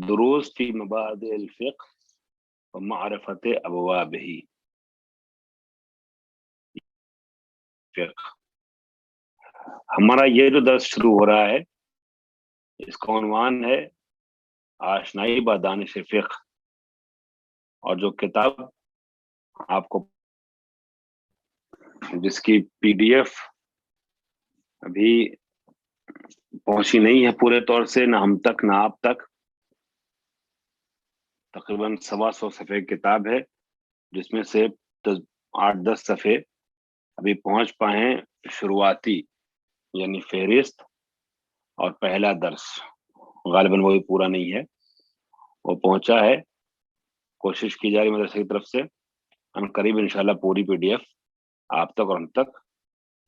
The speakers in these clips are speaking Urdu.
دروس فی مبادئ الفقہ و معرفت ابوابہ. فقہ ہمارا یہ جو درس شروع ہو رہا ہے اس کا عنوان ہے آشنائی با دانش فقہ، اور جو کتاب آپ کو جس کی پی ڈی ایف ابھی پہنچی نہیں ہے پورے طور سے، نہ ہم تک نہ آپ تک، تقریباً 125 صفحے کی کتاب ہے جس میں سے 8-10 صفحے ابھی پہنچ پائے ہیں، شروعاتی یعنی فہرست اور پہلا درس، غالباً وہی پورا نہیں ہے، وہ پہنچا ہے، کوشش کی جا رہی مدرسے کی طرف سے، ہم قریب انشاءاللہ پوری پی ڈی ایف آپ تک اور ہم تک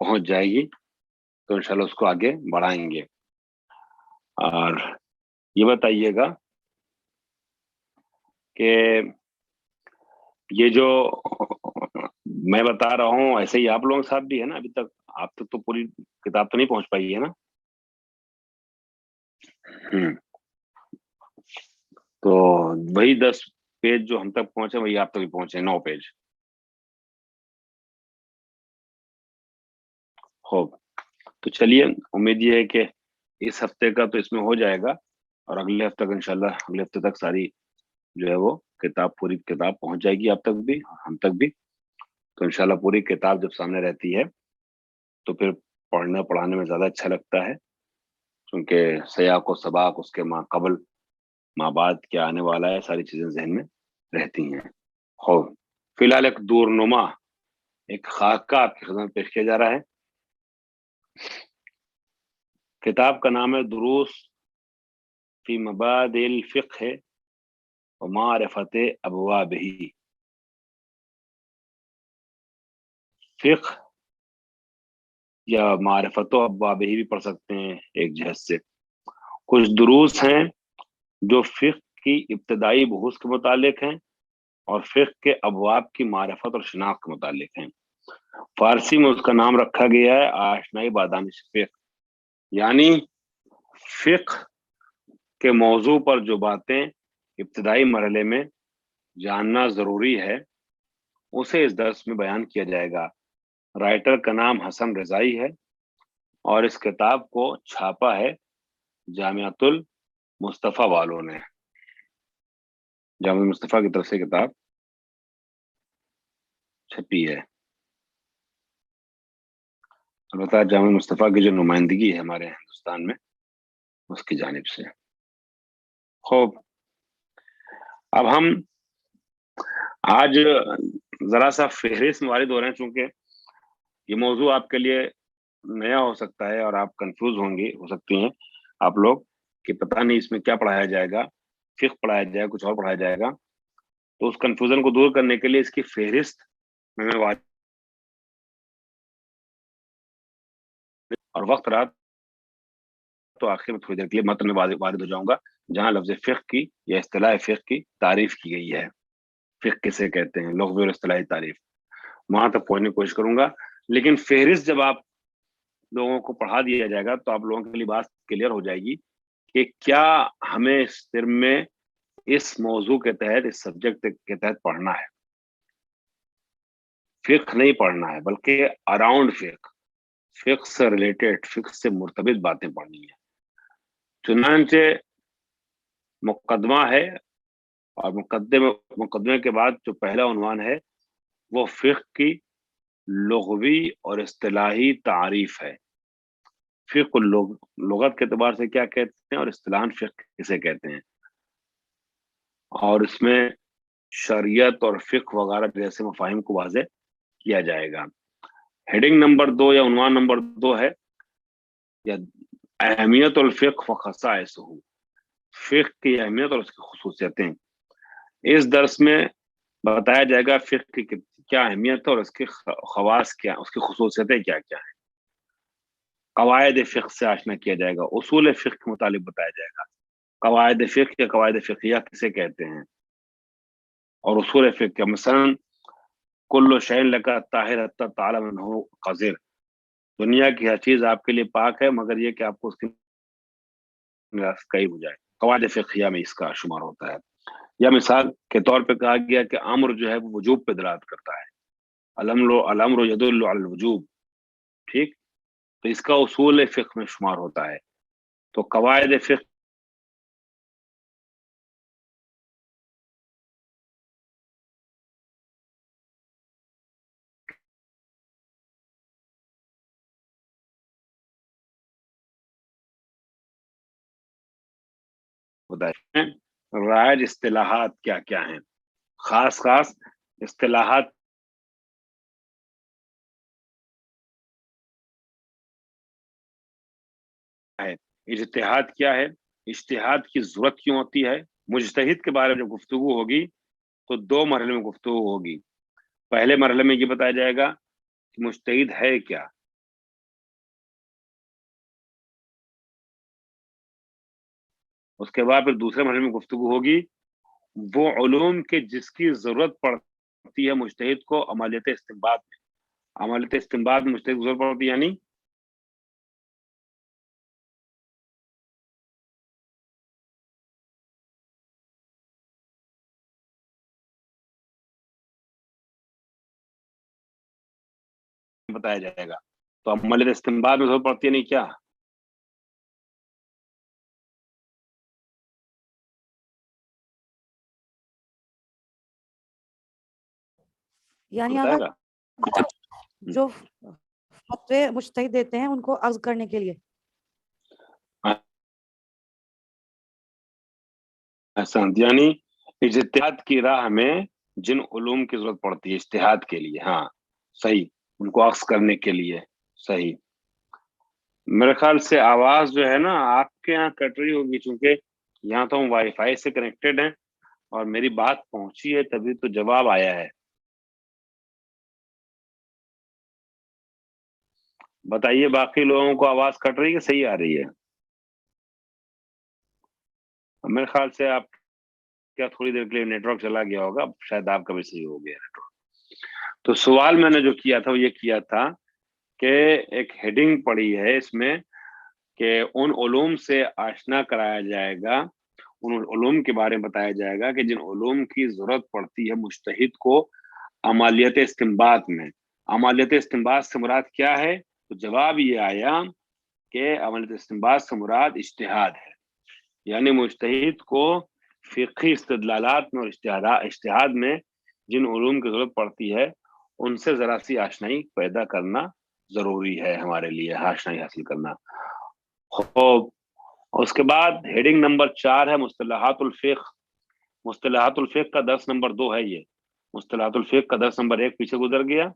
پہنچ جائے گی، تو انشاءاللہ اس کو آگے بڑھائیں گے. اور یہ بتائیے گا کہ یہ جو میں بتا رہا ہوں ایسے ہی آپ لوگوں کے ساتھ بھی ہے نا؟ ابھی تک آپ تک تو پوری کتاب تو نہیں پہنچ پائی ہے نا؟ تو وہی 10 پیج جو ہم تک پہنچے وہی آپ تک بھی پہنچے، 9 پیج. خوب، تو چلیے، امید یہ ہے کہ اس ہفتے کا تو اس میں ہو جائے گا، اور اگلے ہفتے تک انشاءاللہ اگلے ہفتے تک ساری جو ہے وہ کتاب، پوری کتاب پہنچ جائے گی آپ تک بھی ہم تک بھی. تو انشاءاللہ پوری کتاب جب سامنے رہتی ہے تو پھر پڑھنے پڑھانے میں زیادہ اچھا لگتا ہے، کیونکہ سیاق و سباق، اس کے ماں قبل ماں بعد کیا آنے والا ہے، ساری چیزیں ذہن میں رہتی ہیں. خوب، فی الحال ایک دورنما، ایک خاکہ آپ کی خدمت پیش کیا جا رہا ہے. کتاب کا نام ہے دروس فی مبادئ الفقہ و معرفت ابوابہ. فقہ یا معرفت و ابوابہ بھی پڑھ سکتے ہیں ایک جہت سے. کچھ دروس ہیں جو فقہ کی ابتدائی بحوث کے متعلق ہیں اور فقہ کے ابواب کی معرفت اور شناخت کے متعلق ہیں. فارسی میں اس کا نام رکھا گیا ہے آشنائی با دانش فقہ، یعنی فقہ کے موضوع پر جو باتیں ابتدائی مرحلے میں جاننا ضروری ہے اسے اس درس میں بیان کیا جائے گا. رائٹر کا نام حسن رضائی ہے اور اس کتاب کو چھاپا ہے جامعۃ المصطفیٰ والوں نے. جامعہ مصطفیٰ کی طرف سے کتاب چھپی ہے. البتہ جامعہ مصطفیٰ کی جو نمائندگی ہے ہمارے ہندوستان میں اس کی جانب سے. خوب، اب ہم آج ذرا سا فہرست میں وارد ہو رہے ہیں، چونکہ یہ موضوع آپ کے لیے نیا ہو سکتا ہے اور آپ کنفیوز ہو سکتی ہیں آپ لوگ کہ پتہ نہیں اس میں کیا پڑھایا جائے گا، فقہ پڑھایا جائے گا، کچھ اور پڑھایا جائے گا. تو اس کنفیوژن کو دور کرنے کے لیے اس کی فہرست میں اور وقت رات تو آخر میں تھوڑی دیر کے لیے متن میں وارد ہو جاؤں گا جہاں لفظ فقہ کی یا اصطلاح فقہ کی تعریف کی گئی ہے. فقہ کسے کہتے ہیں، لغوی اور اصطلاحی تعریف، وہاں تک پہنچنے کی کوشش کروں گا. لیکن فہرست جب آپ لوگوں کو پڑھا دیا جائے گا تو آپ لوگوں کے لیے بات کلیئر ہو جائے گی کہ کیا ہمیں اس ٹرم میں اس موضوع کے تحت، اس سبجیکٹ کے تحت پڑھنا ہے. فقہ نہیں پڑھنا ہے بلکہ اراؤنڈ فقہ سے ریلیٹڈ، فقہ سے مرتبط باتیں پڑھنی ہیں. چنانچہ مقدمہ ہے، اور مقدمے کے بعد جو پہلا عنوان ہے وہ فقہ کی لغوی اور اصطلاحی تعریف ہے. فقہ لغت کے اعتبار سے کیا کہتے ہیں اور اصطلاحاً فقہ کسے کہتے ہیں، اور اس میں شریعت اور فقہ وغیرہ جیسے مفاہیم کو واضح کیا جائے گا. ہیڈنگ نمبر 2 یا عنوان نمبر 2 ہے یا اہمیت الفقہ و خصائصہ، فقہ کی اہمیت اور اس کی خصوصیتیں. اس درس میں بتایا جائے گا فقہ کی کیا اہمیت ہے اور اس کی خواص کیا، اس کی خصوصیتیں کیا کیا ہیں. قواعد فقہ سے آشنا کیا جائے گا، اصول فقہ کے متعلق بتایا جائے گا. قواعد فقہ یا قواعد فقہیہ کسے کہتے ہیں اور اصول فقہ کا، مثلا کل شیء لک طاہر حتی تعلم انہ قذر، دنیا کی ہر چیز آپ کے لیے پاک ہے مگر یہ کہ آپ کو اس کی قریب ہو جائے. قواعد فقہیہ میں اس کا شمار ہوتا ہے. یا مثال کے طور پہ کہا گیا کہ امر جو ہے وہ وجوب پہ دلالت کرتا ہے، الامر یدل علی الوجوب، ٹھیک، تو اس کا اصول فقہ میں شمار ہوتا ہے. تو قواعد فقہ بتائیں رائج اصطلاحات کیا کیا ہیں، خاص اصطلاحات ہے. اجتہاد کیا ہے، اجتہاد کی ضرورت کیوں ہوتی ہے. مجتہد کے بارے میں جب گفتگو ہوگی تو دو مرحلے میں گفتگو ہوگی. پہلے مرحلے میں یہ بتایا جائے گا کہ مجتہد ہے کیا، اس کے بعد پھر دوسرے مرحلے میں گفتگو ہوگی وہ علوم کے جس کی ضرورت پڑتی ہے مجتہد کو عملیت استنباط میں. عملیت استنباط میں مجتہد کو ضرورت پڑتی ہے، یعنی بتایا جائے گا. تو عملیت استنباط میں ضرورت پڑتی ہے نہیں کیا، یعنی بتائے گا. جو فتوے مجتہد دیتے ہیں ان کو عرض کرنے کے لیے. احسنت، یعنی اجتہاد کی راہ میں جن علوم کی ضرورت پڑتی ہے اجتہاد کے لیے، ہاں صحیح، ان کو عکس کرنے کے لیے. صحیح. میرے خیال سے آواز جو ہے نا آپ کے یہاں کٹ رہی ہوگی، چونکہ یہاں تو ہم وائی فائی سے کنیکٹڈ ہیں اور میری بات پہنچی ہے تبھی تو جواب آیا ہے. بتائیے باقی لوگوں کو آواز کٹ رہی ہے کہ صحیح آ رہی ہے؟ میرے خیال سے آپ کیا تھوڑی دیر کے لیے نیٹ ورک چلا گیا ہوگا، شاید آپ کا بھی صحیح ہو گیا نیٹ ورک. تو سوال میں نے جو کیا تھا وہ یہ کیا تھا کہ ایک ہیڈنگ پڑی ہے اس میں کہ ان علوم سے آشنا کرایا جائے گا، ان علوم کے بارے میں بتایا جائے گا کہ جن علوم کی ضرورت پڑتی ہے مجتہد کو عملیت استنباط میں. عملیت استنباط سے مراد کیا ہے؟ تو جواب یہ آیا کہ عملیت استنباط سے مراد اجتہاد ہے. یعنی مجتہد کو فقہی استدلالات میں اور اجتہاد میں جن علوم کی ضرورت پڑتی ہے ان سے ذرا سی آشنائی پیدا کرنا ضروری ہے ہمارے لیے، آشنائی حاصل کرنا. خوب، اس کے بعد ہیڈنگ نمبر 4 ہے مصطلحات الفقہ. مصطلحات الفقہ کا درس نمبر 2 ہے. یہ مصطلحات الفقہ کا درس نمبر 1 پیچھے گزر گیا،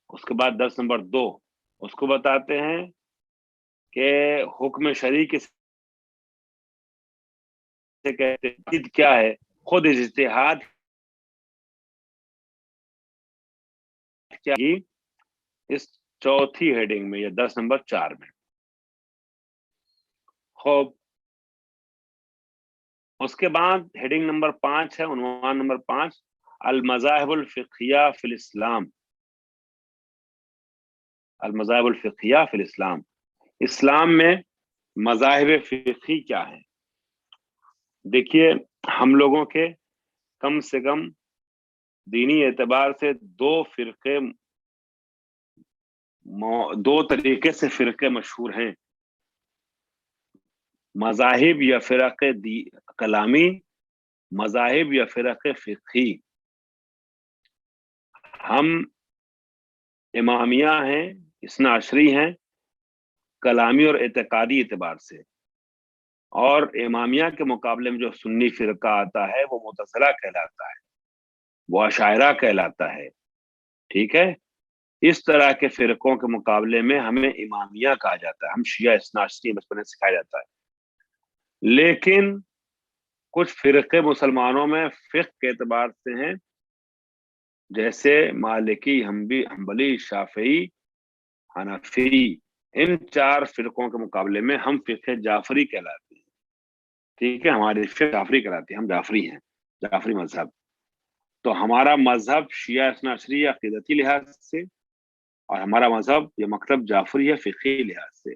اس کے بعد درس نمبر 2 اس کو بتاتے ہیں کہ حکم شرعی سے کہتے ہیں کیا ہے. خود اجتہاد کیا ہی اس چوتھی ہیڈنگ میں، یہ درس نمبر 4 میں. خوب، اس کے بعد ہیڈنگ نمبر 5 ہے، عنوان نمبر 5 المذاہب الفقہیہ فی الاسلام. المذاہب الفقہیہ فی الاسلام، اسلام میں مذاہب فقہی کیا ہیں. دیکھیے ہم لوگوں کے کم سے کم دینی اعتبار سے دو طریقے سے فرقے مشہور ہیں، مذاہب یا فرق کلامی، مذاہب یا فرق فقہی. ہم امامیہ ہیں، اثنا عشری ہیں کلامی اور اعتقادی اعتبار سے، اور امامیہ کے مقابلے میں جو سنی فرقہ آتا ہے وہ معتزلہ کہلاتا ہے، وہ اشاعرہ کہلاتا ہے. ٹھیک ہے، اس طرح کے فرقوں کے مقابلے میں ہمیں امامیہ کہا جاتا ہے، ہم شیعہ اثنا عشری بچپن سے سکھایا جاتا ہے. لیکن کچھ فرقے مسلمانوں میں فقہ کے اعتبار سے ہیں، جیسے مالکی، حنبلی، شافعی، حنفی. ان 4 فرقوں کے مقابلے میں ہم فقہ جعفری کہلاتے ہیں. ٹھیک ہے، ہماری فقہ جعفری کہلاتی ہے، ہم جعفری ہیں، جعفری مذہب. تو ہمارا مذہب شیعہ اثنا عشری عقیدتی لحاظ سے، اور ہمارا مذہب یہ مکتب جعفری ہے فقہی لحاظ سے.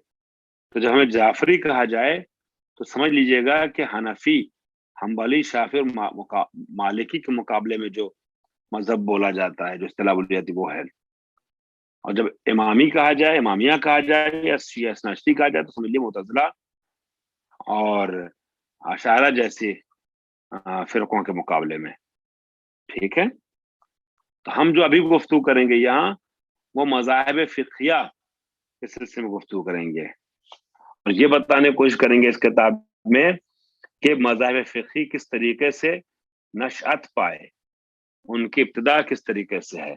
تو جب ہمیں جعفری کہا جائے تو سمجھ لیجئے گا کہ حنفی، حنبلی، شافعی اور مالکی کے مقابلے میں جو مذہب بولا جاتا ہے، جو اصطلاح بولی جاتی ہے، وہ ہے. اور جب امامی کہا جائے، امامیہ کہا جائے یا شیعہ اثنی کہا جائے تو سمجھ لیے معتزلہ اور اشاعرہ جیسے فرقوں کے مقابلے میں. ٹھیک ہے. تو ہم جو ابھی گفتگو کریں گے یہاں وہ مذاہب فقہیہ کے سلسلے میں گفتگو کریں گے، اور یہ بتانے کی کوشش کریں گے اس کتاب میں کہ مذاہب فقہی کس طریقے سے نشأت پائے، ان کی ابتدا کس طریقے سے ہے.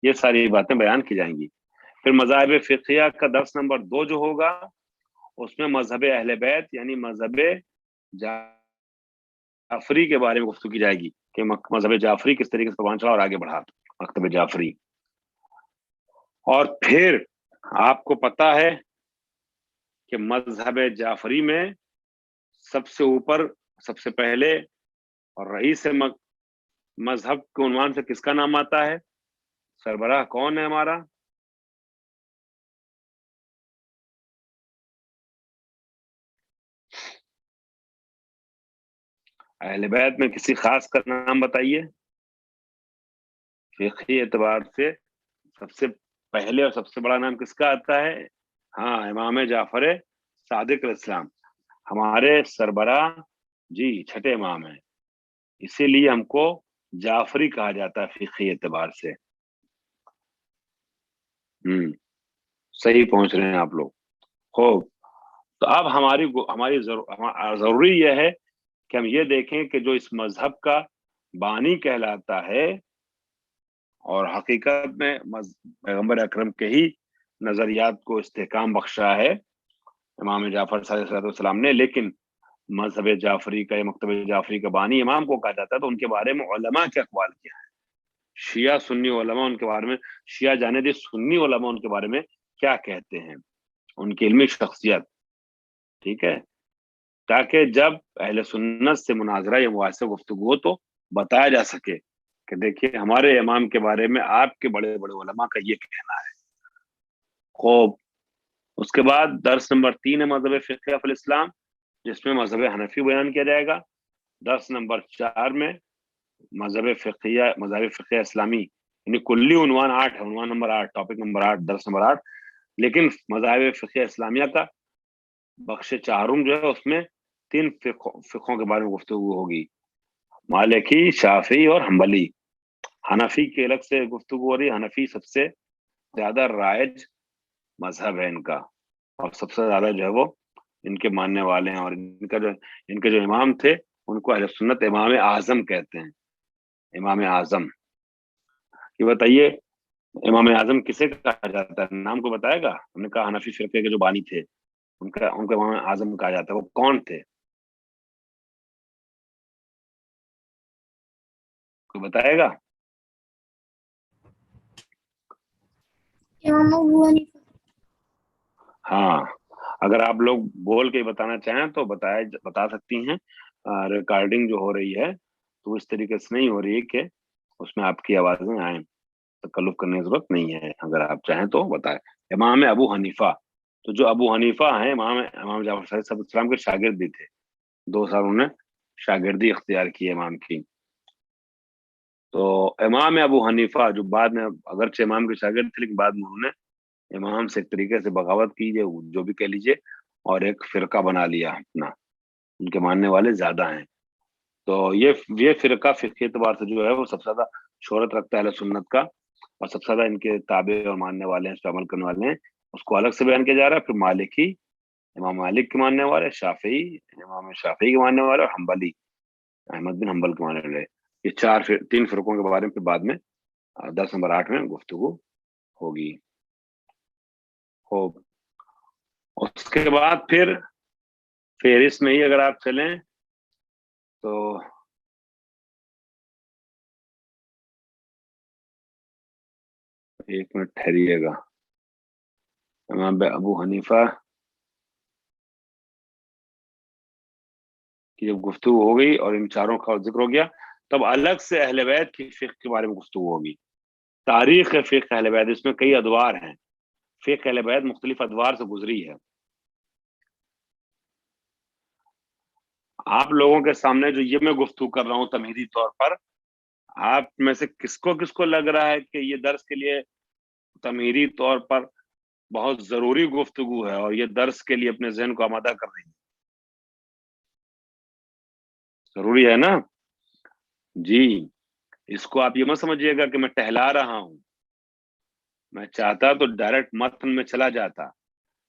یہ ساری باتیں بیان کی جائیں گی. پھر مذاہب فقہیہ کا درس نمبر 2 جو ہوگا اس میں مذہب اہل بیت یعنی مذہب جعفری کے بارے میں گفتگو کی جائے گی کہ مذہب جعفری کس طریقے سے پروان چڑھا اور آگے بڑھا مکتب جعفری. اور پھر آپ کو پتا ہے کہ مذہب جعفری میں سب سے اوپر، سب سے پہلے اور رئیس مذہب کے عنوان سے کس کا نام آتا ہے؟ سربراہ کون ہے ہمارا؟ اہل بیت میں کسی خاص کا نام بتائیے. فقہی اعتبار سے سب سے پہلے اور سب سے بڑا نام کس کا آتا ہے؟ ہاں، امام جعفر صادق علیہ السلام ہمارے سربراہ، جی، چھٹے امام ہیں. اسی لیے ہم کو جعفری کہا جاتا ہے فقہی اعتبار سے. صحیح پہنچ رہے ہیں آپ لوگ. خوب. تو اب ہماری ضروری یہ ہے کہ ہم یہ دیکھیں کہ جو اس مذہب کا بانی کہلاتا ہے اور حقیقت میں پیغمبر اکرم کے ہی نظریات کو استحکام بخشا ہے امام جعفر صلی اللہ علیہ وسلم نے، لیکن مذہب جعفری کا یا مکتب جعفری کا بانی امام کو کہا جاتا ہے. تو ان کے بارے میں علماء کے اقوال کیا ہے؟ شیعہ سنی علماء ان کے بارے میں، شیعہ جانے دے سنی علماء ان کے بارے میں کیا کہتے ہیں، ان کی علمی شخصیت. ٹھیک ہے. تاکہ جب اہل سنت سے مناظرہ یا مباحثہ گفتگو تو بتایا جا سکے کہ دیکھیے ہمارے امام کے بارے میں آپ کے بڑے بڑے علماء کا یہ کہنا ہے. خوب. اس کے بعد درس نمبر 3 ہے مذہب فقہ فی الاسلام، جس میں مذہب حنفی بیان کیا جائے گا. درس نمبر 4 میں مذہب فقہ اسلامی، یعنی کلی عنوان 8 ہے، عنوان نمبر 8، ٹاپک نمبر 8، درس نمبر 8. لیکن مذاہب فقہ اسلامیہ کا بخش چہارم جو ہے اس میں 3 فقہوں کے بارے میں گفتگو ہوگی، مالکی، شافعی اور حنبلی. حنفی کے الگ سے گفتگو ہو رہی ہے. حنفی سب سے زیادہ رائج مذہب ہے ان کا، اور سب سے زیادہ جو ہے وہ ان کے ماننے والے ہیں، اور ان کے جو امام تھے ان کو اہل سنت امام اعظم کہتے ہیں. امام اعظم. یہ بتائیے امام اعظم کسے کہا جاتا ہے؟ نام کو بتائے گا؟ ہم نے کہا حنفی فرقے کے جو بانی تھے ان کو امام اعظم کہا جاتا ہے. وہ کون تھے؟ کوئی بتائے گا؟ ہاں، اگر آپ لوگ بول کے بتانا چاہیں تو بتا سکتی ہیں. ریکارڈنگ جو ہو رہی ہے تو اس طریقے سے نہیں ہو رہی ہے کہ اس میں آپ کی آوازیں آئیں. تکلف کرنے کی ضرورت نہیں ہے، اگر آپ چاہیں تو بتائیں. امام ابو حنیفہ. تو جو ابو حنیفہ ہیں امام جعفر صادق علیہ السلام کے شاگرد بھی تھے. 2 سال انہوں نے شاگردی اختیار کی امام کی. تو امام ابو حنیفہ جو بعد میں اگرچہ امام کے شاگرد تھے لیکن بعد میں انہوں نے امام سے ایک طریقے سے بغاوت کیجیے، جو بھی کہہ لیجیے، اور ایک فرقہ بنا لیا اپنا. ان کے ماننے والے زیادہ ہیں. تو یہ فرقہ فقہی اعتبار سے جو ہے وہ سب سے زیادہ شہرت رکھتا ہے اہل سنت کا، اور سب سے زیادہ ان کے تابع اور ماننے والے ہیں، اس پہ عمل کرنے والے ہیں. اس کو الگ سے بیان کیا جا رہا ہے. پھر مالکی، امام مالک کے ماننے والے، شافعی، امام شافعی کے ماننے والے، اور حنبلی، احمد بن حنبل کے ماننے والے. یہ 3 فرقوں کے بارے میں پھر بعد میں 10 نمبر 8 میں گفتگو ہوگی. خوب. اس کے بعد پھر فہرست میں ہی اگر آپ چلیں تو ایک منٹ ٹھہریے گا. امام ابو حنیفہ کی جب گفتگو ہو گئی اور ان چاروں کا ذکر ہو گیا، تب الگ سے اہل بیت کی فقہ کے بارے میں گفتگو ہوگی. تاریخ فقہ اہل بیت، اس میں کئی ادوار ہیں. فقہ اہل بیت مختلف ادوار سے گزری ہے. آپ لوگوں کے سامنے جو یہ میں گفتگو کر رہا ہوں تمہیدی طور پر، آپ میں سے کس کو لگ رہا ہے کہ یہ درس کے لیے تمہیدی طور پر بہت ضروری گفتگو ہے اور یہ درس کے لیے اپنے ذہن کو آمادہ کر رہی ہے؟ ضروری ہے نا جی. اس کو آپ یہ مت سمجھیے گا کہ میں ٹہلا رہا ہوں. میں چاہتا تو ڈائریکٹ متن میں چلا جاتا،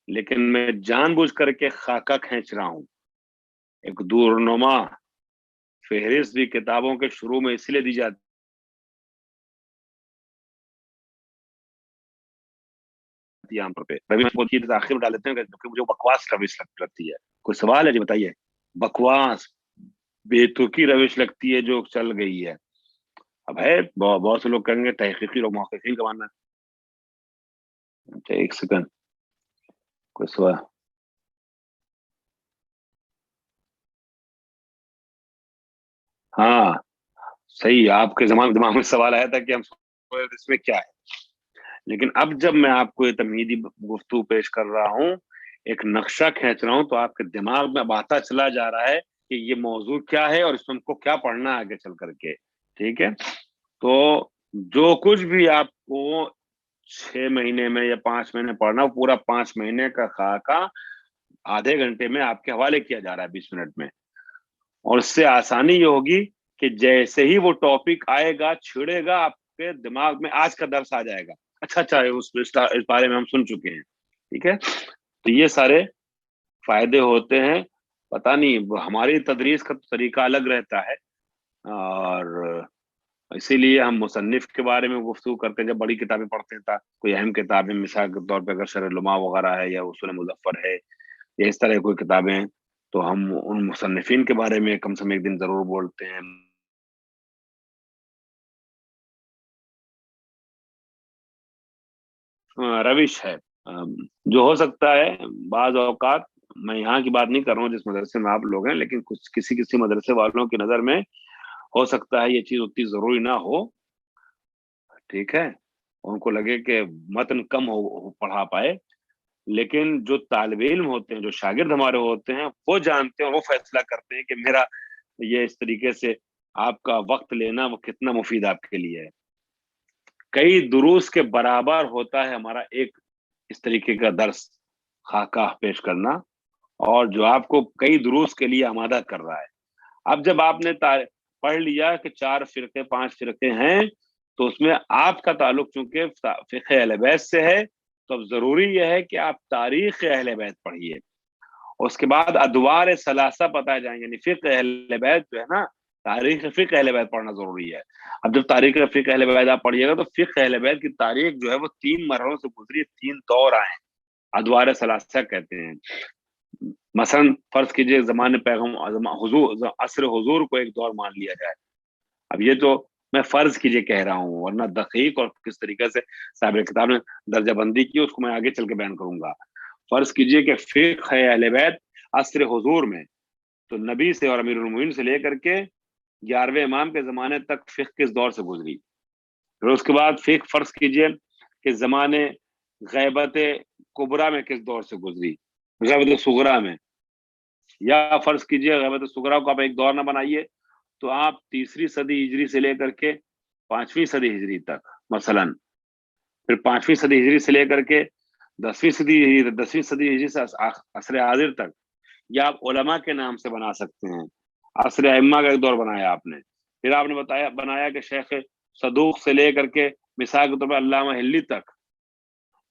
لیکن میں جان بوجھ کر کے خاکہ کھینچ رہا ہوں. ایک دورنما فہرست بھی کتابوں کے شروع میں اس لیے دی جاتی ہے عام طور پہ. آخر میں ڈال دیتے ہیں کیونکہ مجھے بکواس روش لگتی ہے. کوئی سوال ہے جی بتائیے. بکواس بےتکی روش لگتی ہے جو چل گئی ہے. اب ہے بہت سے لوگ کہیں گے تحقیقی اور محققین کا ماننا ہے. اچھا ایک سیکنڈ، کوئی سوال؟ ہاں صحیح، آپ کے دماغ میں سوال آیا تھا کہ ہم اس میں کیا ہے، لیکن اب جب میں آپ کو یہ تمہیدی گفتگو پیش کر رہا ہوں، ایک نقشہ کھینچ رہا ہوں، تو آپ کے دماغ میں اب آتا چلا جا رہا ہے کہ یہ موضوع کیا ہے اور اس میں ہم کو کیا پڑھنا ہے آگے چل کر کے. ٹھیک ہے، تو جو کچھ بھی آپ کو 6 مہینے میں یا 5 مہینے پڑھنا، پورا 5 مہینے کا خاکہ آدھے گھنٹے میں آپ کے حوالے کیا جا رہا ہے 20 منٹ میں. اور اس سے آسانی یہ ہوگی کہ جیسے ہی وہ ٹاپک آئے گا چھڑے گا آپ کے دماغ میں آج کا درس آ جائے گا. اچھا اس بارے میں ہم سن چکے ہیں. ٹھیک ہے، تو یہ سارے فائدے ہوتے ہیں. پتہ نہیں ہماری تدریس کا طریقہ الگ رہتا ہے، اور اسی لیے ہم مصنف کے بارے میں گفتگو کرتے ہیں جب بڑی کتابیں پڑھتے ہیں. کوئی اہم کتابیں مثال کے طور پہ اگر شرح لمحہ وغیرہ ہے یا اصول مظفر ہے یا اس طرح کوئی کتابیں ہیں، تو ہم ان مصنفین کے بارے میں کم سے کم ایک دن ضرور بولتے ہیں. روش ہے جو ہو سکتا ہے بعض اوقات. میں یہاں کی بات نہیں کر رہا ہوں جس مدرسے میں آپ لوگ ہیں، لیکن کچھ کسی مدرسے والوں کی نظر میں ہو سکتا ہے یہ چیز اتنی ضروری نہ ہو. ٹھیک ہے، ان کو لگے کہ متن کم ہو پڑھا پائے، لیکن جو طالب علم ہوتے ہیں، جو شاگرد ہمارے ہوتے ہیں، وہ جانتے ہیں، وہ فیصلہ کرتے ہیں کہ میرا یہ اس طریقے سے آپ کا وقت لینا وہ کتنا مفید آپ کے لیے ہے. کئی دروس کے برابر ہوتا ہے ہمارا ایک اس طریقے کا درس خاکہ پیش کرنا، اور جو آپ کو کئی دروس کے لیے آمادہ کر رہا ہے. اب جب آپ نے پڑھ لیا کہ 4 فرقے 5 فرقے ہیں، تو اس میں آپ کا تعلق چونکہ فقہ اہل بیت سے ہے، تو اب ضروری یہ ہے کہ آپ تاریخ اہل بیت پڑھیے. اس کے بعد ادوار ثلاثہ بتائے جائیں، یعنی فقہ اہل بیت جو ہے نا، تاریخ فقہ اہل بیت پڑھنا ضروری ہے. اب جب تاریخ فقہ اہل بیت آپ پڑھیے گا تو فقہ اہل بیت کی تاریخ جو ہے وہ 3 مرحلوں سے گزری، 3 دور آئے ہیں، ادوار ثلاثہ کہتے ہیں. مثلا فرض کیجئے زمانے پیغام حضور عصر حضور کو ایک دور مان لیا جائے. اب یہ تو میں فرض کیجئے کہہ رہا ہوں، ورنہ دقیق اور کس طریقے سے صاحب کتاب نے درجہ بندی کی اس کو میں آگے چل کے بیان کروں گا. فرض کیجئے کہ فقہ اہل بیت عصر حضور میں، تو نبی سے اور امیر المومنین سے لے کر کے 11ویں امام کے زمانے تک فقہ کس دور سے گزری. پھر اس کے بعد فقہ فرض کیجئے کہ زمانے غیبت کبرا میں کس دور سے گزری، غیبت صغرا میں. یا فرض کیجئے غیبت صغرا کو آپ ایک دور نہ بنائیے، تو آپ 3 صدی ہجری سے لے کر کے 5ویں صدی ہجری تک مثلا، پھر 5ویں صدی ہجری سے لے کر کے 10ویں صدی ہجری، 10ویں صدی ہجری سے عصر حاضر تک، یا آپ علماء کے نام سے بنا سکتے ہیں. عصر ائمہ کا ایک دور بنایا آپ نے. پھر آپ نے بنایا کہ شیخ صدوق سے لے کر کے مثال کے طور پہ علامہ ہلی تک.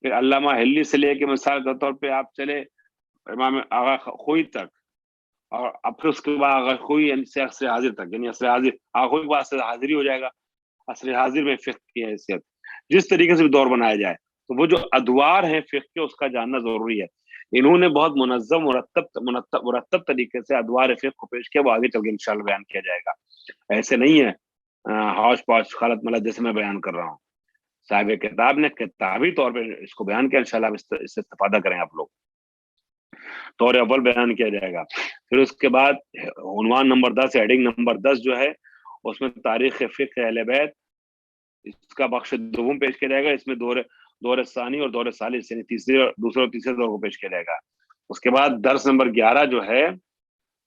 پھر علامہ ہلی سے لے کے مثال کے طور پہ آپ چلے امام آغا خوئی تک، اور اب پھر اس کے بعد آغا خوئی سے عصر حاضر تک، یعنی عصر حاضر آغا خوئی کے بعد عصر حاضری ہو جائے گا. عصر حاضر میں فقہ کی حیثیت جس طریقے سے بھی دور بنایا جائے، تو وہ جو ادوار ہیں فقہ کے اس کا جاننا ضروری ہے. انہوں نے بہت منظم مرتب طریقے سے ادوار فقہ کو پیش کیا، وہ آگے چل کے انشاءاللہ بیان کیا جائے گا. ایسے نہیں ہے ہاش پاش خالت ملت جیسے میں بیان کر رہا ہوں. صاحب کتاب نے کتابی طور پہ اس کو بیان کیا، انشاءاللہ اس سے استفادہ کریں آپ لوگ. طور اول بیان کیا جائے گا. پھر اس کے بعد عنوان نمبر 10، ہیڈنگ نمبر 10 جو ہے اس میں تاریخ فقہ اہل بیت، اس کا بخش دوم پیش کیا جائے گا. اس میں دور ثانی اور دور ثالث، یعنی دوسرے اور تیسرے دور کو پیش کیا جائے گا. اس کے بعد درس نمبر 11 جو ہے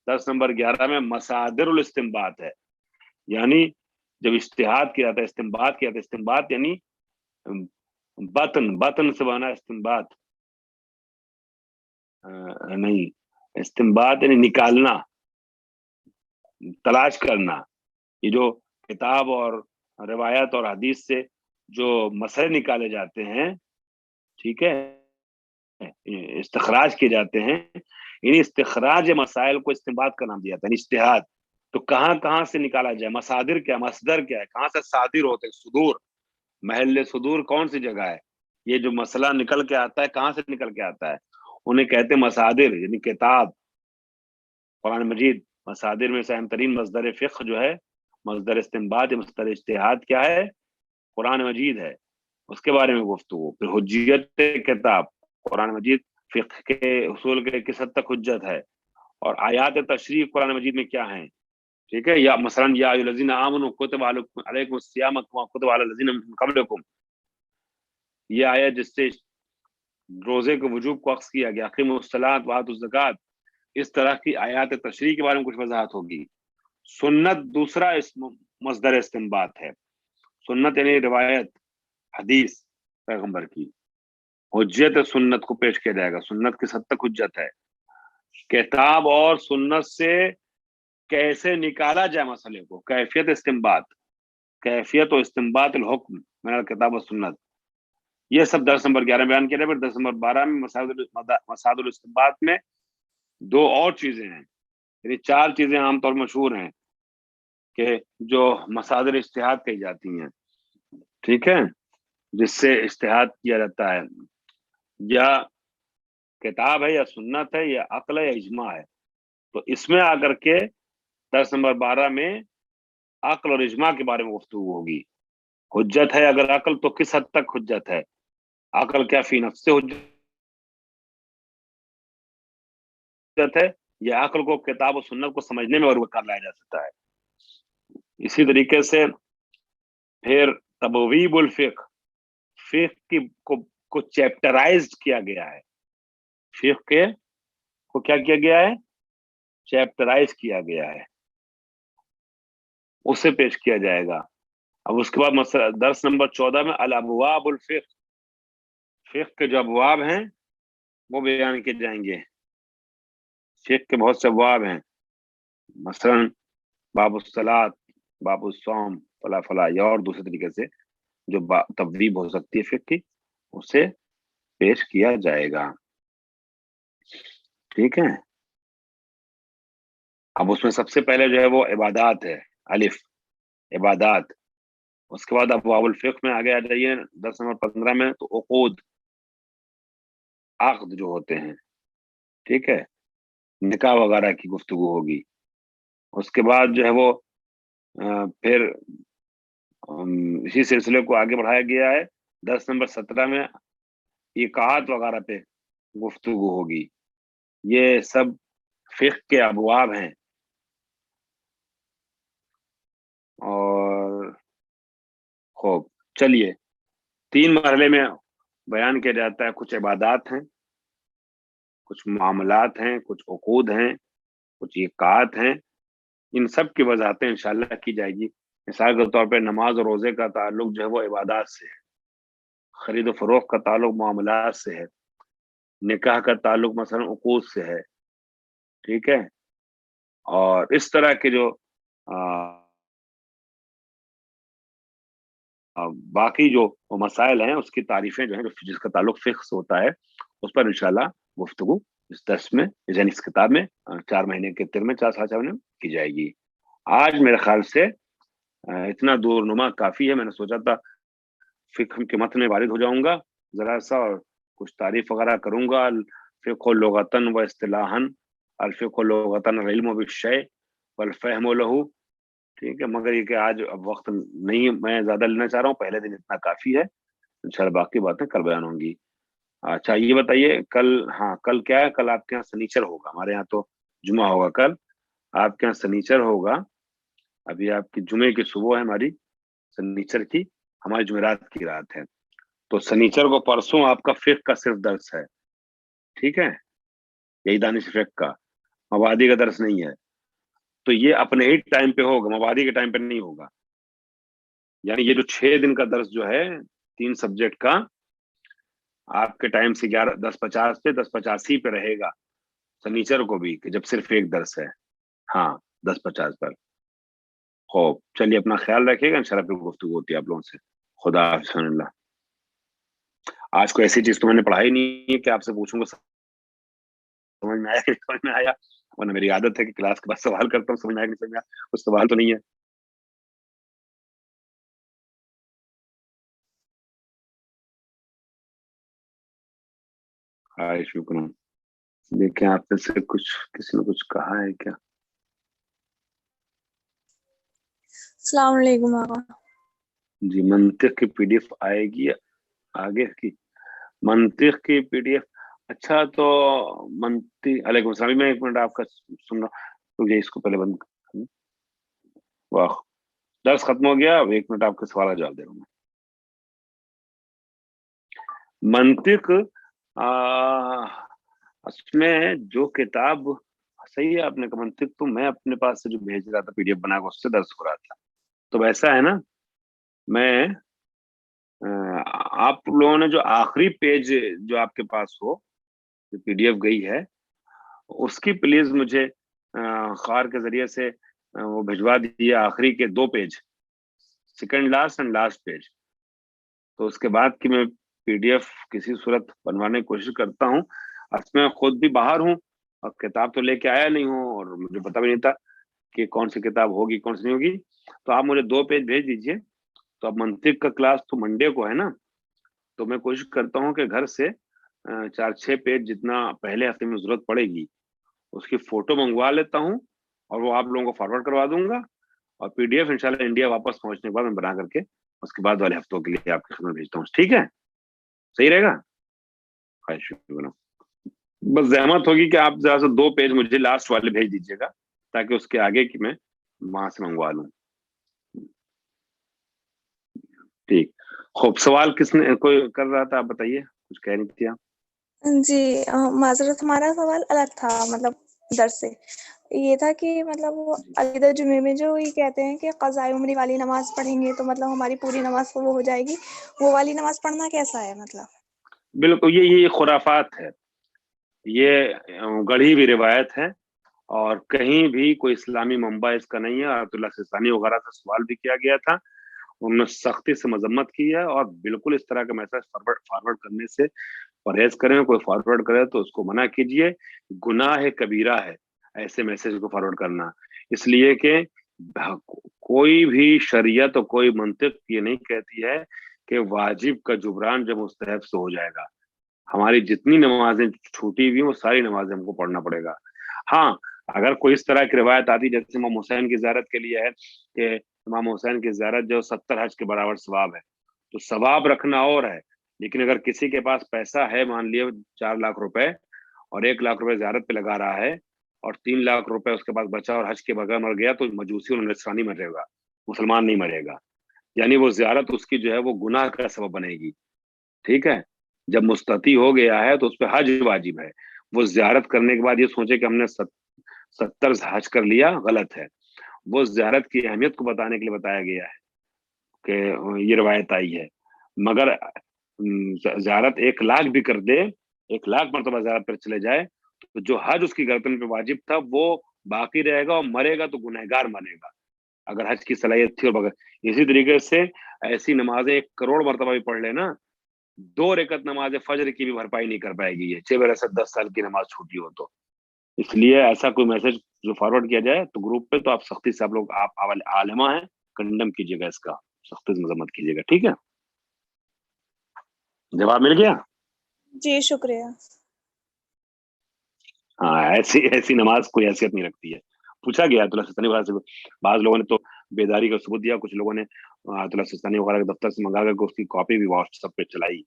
درس نمبر 11 میں مصادر الاستنباط ہے، یعنی جب اجتہاد کیا جاتا ہے، استنباط کیا جاتا ہے، استنباط یعنی باطن سے بنا استنباط نہیں، استنباط یعنی نکالنا، تلاش کرنا. یہ جو کتاب اور روایت اور حدیث سے جو مسئلے نکالے جاتے ہیں، ٹھیک ہے، استخراج کیے جاتے ہیں، یعنی استخراج مسائل کو استنباط کا نام دیا جاتا ہے، یعنی اجتہاد. تو کہاں کہاں سے نکالا جائے، مصادر کیا، مصدر کیا ہے، کہاں سے صادر ہوتے ہیں، صدور، محل صدور کون سی جگہ ہے، یہ جو مسئلہ نکل کے آتا ہے کہاں سے نکل کے آتا ہے، انہیں کہتے ہیں مصادر، یعنی کتاب، قرآن مجید. مصادر میں سے اہم ترین مصدر فقہ جو ہے، مصدر استنباط یا مصدر اجتہاد کیا ہے، قرآن مجید ہے، اس کے بارے میں گفتگو. پھر حجیت کتاب، قرآن مجید فقہ کے اصول کے کس حد تک حجت ہے، اور آیات تشریف قرآن مجید میں کیا ہیں، ٹھیک ہے. یا مثلا یا ایھا الذین آمنوا کتب علیکم الصیام کما کتب علی الذین من قبلکم، یہ آیت جس سے روزے کے وجوب کو اخذ کیا گیا، اقیموا الصلاۃ وآتوا الزکوٰۃ، اس طرح کی آیات تشریح کے بارے میں کچھ وضاحت ہوگی. سنت دوسرا اس مصدر استنباط ہے. سنت یعنی روایت، حدیث پیغمبر کی. حجت سنت کو پیش کیا جائے گا، سنت کس حد تک حجت ہے. کتاب اور سنت سے کیسے نکالا جائے مسئلے کو، کیفیت استنباط، کیفیت و استنباط الحکم من الکتاب و سنت، یہ سب درس نمبر 11 بیان کیا جائے. درس نمبر 12 میں مصادر الاستنباط میں دو اور چیزیں ہیں، یعنی چار چیزیں عام طور مشہور ہیں کہ جو مصادر اجتہاد کہی جاتی ہیں، ٹھیک ہے، جس سے اجتہاد کیا جاتا ہے، یا کتاب ہے یا سنت ہے یا عقل ہے یا اجماع ہے. تو اس میں آ کر کے درس نمبر 12 میں عقل اور اجماع کے بارے میں گفتگو ہوگی. حجت ہے اگر عقل تو کس حد تک حجت ہے، عقل کیا فی نفس سے حجت ہے، یا عقل کو کتاب و سنت کو سمجھنے میں اور کر لایا جا سکتا ہے. اسی طریقے سے پھر تبویب الفقہ، فقہ کی کو چیپٹرائزڈ کیا گیا ہے، فقہ کے کو کیا کیا گیا ہے، چیپٹرائز کیا گیا ہے، اسے پیش کیا جائے گا. اب اس کے بعد درس نمبر 14 میں الابواب الفقہ، فقہ کے جو ابواب ہیں وہ بیان کیے جائیں گے. فقہ کے بہت سے ابواب ہیں، مثلا باب الصلاۃ، باب الصوم، فلا فلا، یا اور دوسرے طریقے سے جو تبویب ہو سکتی ہے فقہ کی، اسے پیش کیا جائے گا. ٹھیک ہے. اب اس میں سب سے پہلے جو ہے وہ عبادات ہے، الف، عبادات. اس کے بعد ابواب الفقہ میں آگے آ جائیے درس نمبر 15 میں، تو عقود، عقد جو ہوتے ہیں، ٹھیک ہے، نکاح وغیرہ کی گفتگو ہوگی. اس کے بعد جو ہے وہ پھر اسی سلسلے کو آگے بڑھایا گیا ہے. درس نمبر 17 میں ایقاعات وغیرہ پہ گفتگو ہوگی. یہ سب فقہ کے ابواب ہیں. اور خوب چلیے، 3 مرحلے میں بیان کیا جاتا ہے. کچھ عبادات ہیں، کچھ معاملات ہیں، کچھ عقود ہیں، کچھ ایقاعات ہیں. ان سب کی وضاحتیں انشاءاللہ کی جائے گی. مثال کے طور پہ نماز اور روزے کا تعلق جو ہے وہ عبادات سے ہے، خرید و فروخت کا تعلق معاملات سے ہے، نکاح کا تعلق مثلا عقود سے ہے، ٹھیک ہے. اور اس طرح کے جو باقی جو مسائل ہیں، اس کی تعریفیں جو ہیں، جس کا تعلق فقہ سے ہوتا ہے، اس پر انشاءاللہ گفتگو اس درس میں، یعنی اس کتاب میں 4 مہینے کے ترم میں 4 مہینے کی جائے گی. آج میرے خیال سے اتنا دور نما کافی ہے. میں نے سوچا تھا فقہ کے متن میں وارد ہو جاؤں گا ذرا سا، اور کچھ تعریف وغیرہ کروں گا. الفقہ لغتاً و اصطلاحاً، الفقہ لغتاً العلم بالشیء والفہم له، ٹھیک ہے. مگر یہ کہ آج اب وقت نہیں میں زیادہ لینا چاہ رہا ہوں، پہلے دن اتنا کافی ہے. انشاءاللہ باقی باتیں کل بیان ہوں گی. اچھا یہ بتائیے کل، ہاں کل کیا ہے، کل آپ کے یہاں سنیچر ہوگا، ہمارے یہاں تو جمعہ ہوگا. کل آپ کے یہاں سنیچر ہوگا. ابھی آپ کی جمعے کی صبح ہے، ہماری سنیچر کی، ہماری جمعرات کی رات ہے. تو سنیچر کو پرسوں آپ کا فقہ کا صرف درس ہے، ٹھیک ہے، یہی دانش فقہ کا. مبادی کا درس نہیں ہے، تو یہ اپنے ہی ٹائم پہ ہوگا، مبادی کے ٹائم پہ نہیں ہوگا. یعنی یہ جو 6 دن کا درس جو ہے 3 سبجیکٹ کا، آپ کے ٹائم سے 10:50 پہ 10:85 پہ رہے گا سنیچر کو بھی، کہ جب صرف ایک درس ہے. ہاں 10:50 پر. خوب چلیے اپنا خیال رکھیے گا، انشاءاللہ پھر گفتگو ہوتی ہے آپ لوگوں سے. خدا حافظ. اللہ. آج کو ایسی چیز تو میں نے پڑھائی نہیں ہے کہ آپ سے پوچھوں گا سمجھ میں آیا کہ سمجھ میں آیا، ورنہ میری عادت ہے کہ کلاس کے بعد سوال کرتا ہوں سمجھ میں آیا کہ نہیں سمجھ میں آیا. کچھ سوال تو نہیں ہے. ہائے شکریہ. دیکھیں آپ میں سے کسی نے کچھ کہا ہے کیا؟ السلام علیکم آقا. جی منطق کی پی ڈی ایف آئے گی آگے کی، منطق کی پی ڈی ایف. اچھا تو منطق، علیکم السلام. میں 1 منٹ آپ کا سن رہا ہوں، اس کو پہلے بند کر. واہ درس ختم ہو گیا، اب 1 منٹ آپ کے سوال کا جواب دے رہا ہوں. منطق اس میں جو کتاب، صحیح ہے آپ نے کہا، منطق تو میں اپنے پاس سے جو بھیج رہا تھا پی ڈی ایف بنا کے اس سے درس ہو رہا تھا. تو ایسا ہے نا، میں آپ لوگوں نے جو آخری پیج جو آپ کے پاس ہو، جو پی ڈی ایف گئی ہے، اس کی پلیز مجھے خار کے ذریعے سے وہ بھجوا دیجیے، آخری کے 2 page, second last and last page. تو اس کے بعد کی میں پی ڈی ایف کسی صورت بنوانے کی کوشش کرتا ہوں. اس میں خود بھی باہر ہوں اور کتاب تو لے کے آیا نہیں ہوں، اور مجھے پتہ بھی نہیں تھا کہ کون سی کتاب ہوگی کون سی نہیں ہوگی. تو آپ مجھے 2 پیج بھیج دیجیے. تو اب منطق کا کلاس تو منڈے کو ہے نا، تو میں کوشش کرتا ہوں کہ گھر سے 4-6 پیج جتنا پہلے ہفتے میں ضرورت پڑے گی اس کی فوٹو منگوا لیتا ہوں، اور وہ آپ لوگوں کو فارورڈ کروا دوں گا. اور پی ڈی ایف انشاءاللہ انڈیا واپس پہنچنے کے بعد میں بنا کر کے اس کے بعد والے ہفتوں کے لیے آپ کی خدمت بھیجتا ہوں. ٹھیک ہے، صحیح رہے گا. شکریہ. بس زحمت ہوگی کہ آپ ذرا سے 2 پیج مجھے لاسٹ والے بھیج دیجیے گا، تاکہ اس کے آگے کی میں وہاں سے منگوا لوں. ٹھیک. خوب سوال کس نے کوئی کر رہا تھا، آپ بتائیے، کچھ کہہ رہی تھی آپ. جی معذرت، ہمارا سوال الگ تھا، مطلب درس سے یہ تھا کہ مطلب وہ عقیدہ جمعے میں جو یہ کہتے ہیں کہ قضاء عمری والی نماز پڑھیں گے تو مطلب ہماری پوری نماز وہ ہو جائے گی، وہ والی نماز پڑھنا کیسا ہے؟ مطلب بالکل یہ خرافات ہے، یہ گڑھی ہوئی روایت ہے، اور کہیں بھی کوئی اسلامی منبع اس کا نہیں ہے. آیت اللہ سستانی وغیرہ سے سوال بھی کیا گیا تھا، انہوں نے سختی سے مذمت کی ہے، اور بالکل اس طرح کا میسج فارورڈ کرنے سے پرہیز کریں. کوئی فارورڈ کرے تو اس کو منع کیجیے، گناہ کبیرہ ہے ایسے میسج کو فارورڈ کرنا. اس لیے کہ کوئی بھی شریعت اور کوئی منطق یہ نہیں کہتی ہے کہ واجب کا جبران جب مستحب سے ہو جائے گا. ہماری جتنی نمازیں چھوٹی ہوئی وہ ساری نمازیں ہم کو پڑھنا پڑے گا. ہاں اگر کوئی اس طرح کی روایت آتی جیسے امام حسین کی زیارت کے لیے ہے کہ امام حسین کی زیارت جو 70 حج کے برابر ثواب ہے، تو ثواب رکھنا اور ہے. لیکن اگر کسی کے پاس پیسہ ہے، مان لیے 4 لاکھ روپے، اور 1 لاکھ روپے زیارت پہ لگا رہا ہے، اور 3 لاکھ روپے اس کے پاس بچا اور حج کے بغیر مر گیا، تو مجوسی اور نصرانی مرے گا، مسلمان نہیں مرے گا. یعنی وہ زیارت اس کی جو ہے وہ گناہ کا سبب بنے گی. ٹھیک ہے، جب مستطیع ہو گیا ہے تو اس پہ حج واجب ہے. وہ زیارت کرنے کے بعد یہ سوچے کہ ہم نے 70 حج کر لیا، غلط ہے. وہ زیارت کی اہمیت کو بتانے کے لیے بتایا گیا ہے کہ یہ روایت آئی ہے. مگر زیارت 1 لاکھ بھی کر دے، 1 لاکھ مرتبہ زیارت پر چلے جائے، تو جو حج اس کی گردن پہ واجب تھا وہ باقی رہے گا، اور مرے گا تو گنہگار مرے گا اگر حج کی صلاحیت تھی اور بغیر. اسی طریقے سے ایسی نمازیں 1 کروڑ مرتبہ بھی پڑھ لینا، 2 رکعت نماز فجر کی بھی بھرپائی نہیں کر پائے گی، یہ 6 برس 10 سال کی نماز چھوٹی ہو تو. اس لیے ایسا کوئی میسج جو فارورڈ کیا جائے تو گروپ پہ، تو آپ سختی سے، آپ لوگ آپ عالمہ ہیں، کنڈم کیجیے گا، اس کا سختی سے مذمت کیجیے گا. ٹھیک ہے، جواب مل گیا. جی شکریہ. ہاں ایسی نماز کوئی حیثیت نہیں رکھتی ہے. پوچھا گیا آیت اللہ سستانی وغیرہ سے، بعض لوگوں نے تو بیداری کا ثبوت دیا، کچھ لوگوں نے آیت اللہ سستانی وغیرہ کے دفتر سے منگا کر کے اس کی کاپی بھی واٹس ایپ پہ چلائی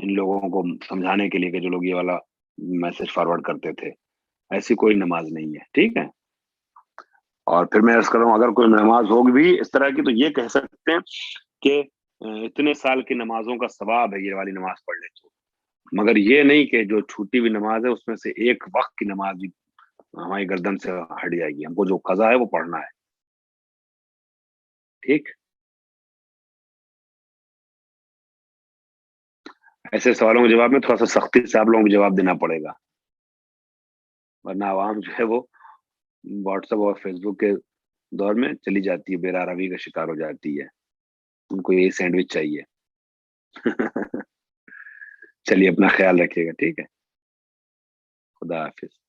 ان لوگوں کو سمجھانے کے لیے کہ جو لوگ یہ والا میسج فارورڈ کرتے تھے. ایسی کوئی نماز نہیں ہے. ٹھیک ہے، اور پھر میں عرض کر رہا ہوں اگر کوئی نماز ہوگی بھی اس طرح کی تو یہ کہہ سکتے ہیں کہ اتنے سال کی نمازوں کا ثواب ہے یہ والی نماز پڑھ لے تو. مگر یہ نہیں کہ جو چھوٹی ہوئی نماز ہے اس میں سے 1 وقت کی نماز بھی ہماری گردن سے ہٹ جائے گی. ہم کو جو قضا ہے وہ پڑھنا ہے. ٹھیک. ایسے سوالوں کے جواب میں تھوڑا سا سختی سے آپ لوگوں کو جواب دینا پڑے گا، ورنہ عوام جو ہے وہ واٹس ایپ اور فیس بک کے دور میں چلی جاتی ہے، بے روی کا شکار ہو جاتی ہے. ان کو یہی سینڈوچ چاہیے. چلیے اپنا خیال رکھیے گا. ٹھیک ہے، خدا حافظ.